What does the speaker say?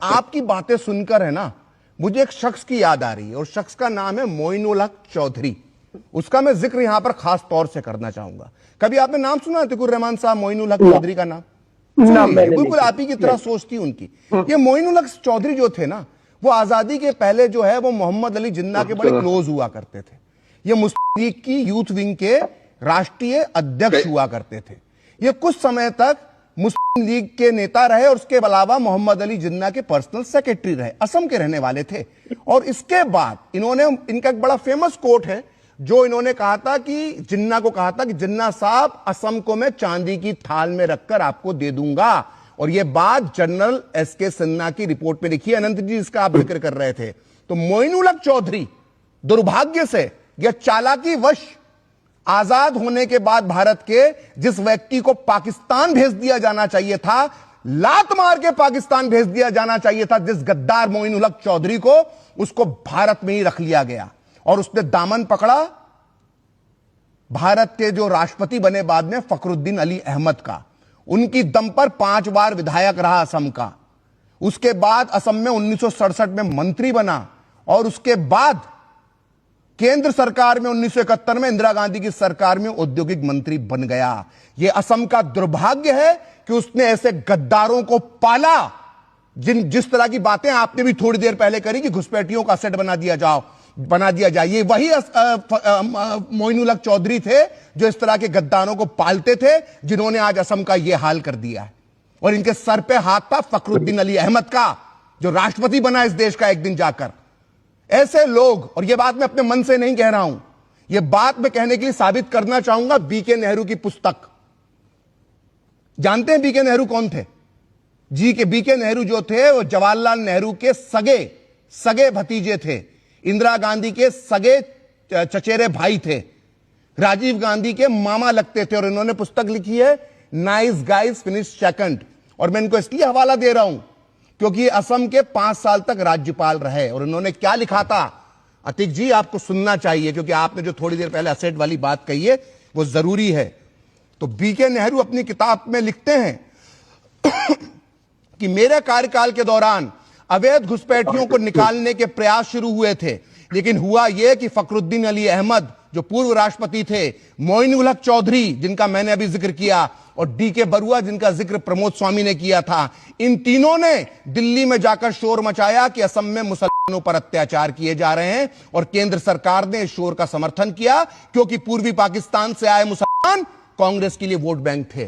आपकी बातें सुनकर है ना, मुझे एक शख्स की याद आ रही है और शख्स का नाम है मोइनुल हक चौधरी। उसका मैं जिक्र यहां पर खास तौर से करना चाहूंगा। कभी आपने नाम सुना अतीकुर रहमान साहब मोइनुल हक चौधरी का नाम? बिल्कुल आप ही की तरह सोच थी उनकी। ये मोइनुल हक चौधरी जो थे ना, वो आजादी के पहले जो है वो मोहम्मद अली जिन्ना के बड़े क्लोज हुआ करते थे। ये मुस्लिम लीग की यूथ विंग के राष्ट्रीय अध्यक्ष हुआ करते थे। ये कुछ समय तक मुस्लिम लीग के नेता रहे और उसके अलावा मोहम्मद अली जिन्ना के पर्सनल सेक्रेटरी रहे। असम के रहने वाले थे। और इसके बाद इनका एक बड़ा फेमस कोट है जो इन्होंने कहा था कि जिन्ना को कहा था कि जिन्ना साहब, असम को मैं चांदी की थाल में रखकर आपको दे दूंगा। और यह बात जनरल एसके सिन्हा की रिपोर्ट में लिखी है। अनंत जी इसका आप जिक्र कर रहे थे। तो मोइनुल हक चौधरी दुर्भाग्य से या चालाकी वश आजाद होने के बाद भारत के जिस व्यक्ति को पाकिस्तान भेज दिया जाना चाहिए था, लात मार के पाकिस्तान भेज दिया जाना चाहिए था, जिस गद्दार मोइनुल हक चौधरी को, उसको भारत में ही रख लिया गया। और उसने दामन पकड़ा भारत के जो राष्ट्रपति बने बाद में फखरुद्दीन अली अहमद का। उनकी दम पर 5 बार विधायक रहा असम का। उसके बाद असम में 1967 में मंत्री बना और उसके बाद केंद्र सरकार में 1971 में इंदिरा गांधी की सरकार में औद्योगिक मंत्री बन गया। यह असम का दुर्भाग्य है कि उसने ऐसे गद्दारों को पाला। जिस तरह की बातें आपने भी थोड़ी देर पहले करी कि घुसपैठियों का सेट बना दिया जाए, ये वही मोइनुल हक चौधरी थे जो इस तरह के गद्दारों को पालते थे, जिन्होंने आज असम का यह हाल कर दिया है। और इनके सर पे हाथ था फखरुद्दीन अली अहमद का, जो राष्ट्रपति बना इस देश का एक दिन जाकर। ऐसे लोग, और यह बात मैं अपने मन से नहीं कह रहा हूं, यह बात मैं कहने के लिए साबित करना चाहूंगा बीके नेहरू की पुस्तक। जानते हैं बीके नेहरू कौन थे? बीके नेहरू जो थे वो जवाहरलाल नेहरू के सगे भतीजे थे, इंदिरा गांधी के सगे चचेरे भाई थे, राजीव गांधी के मामा लगते थे। और इन्होंने पुस्तक लिखी है नाइस गाइज फिनिश सेकंड। और मैं इनको इसलिए हवाला दे रहा हूं क्योंकि असम के 5 साल तक राज्यपाल रहे। और इन्होंने क्या लिखा था, अतीक जी आपको सुनना चाहिए, क्योंकि आपने जो थोड़ी देर पहले असेट वाली बात कही है वो जरूरी है। तो बीके नेहरू अपनी किताब में लिखते हैं कि मेरे कार्यकाल के दौरान अवैध घुसपैठियों को निकालने के प्रयास शुरू हुए थे, लेकिन हुआ यह कि फखरुद्दीन अली अहमद जो पूर्व राष्ट्रपति थे, मोइनुल हक चौधरी जिनका मैंने अभी जिक्र किया, और डीके बरुआ जिनका जिक्र प्रमोद स्वामी ने किया था, इन तीनों ने दिल्ली में जाकर शोर मचाया कि असम में मुसलमानों पर अत्याचार किए जा रहे हैं। और केंद्र सरकार ने इस शोर का समर्थन किया क्योंकि पूर्वी पाकिस्तान से आए मुसलमान कांग्रेस के लिए वोट बैंक थे।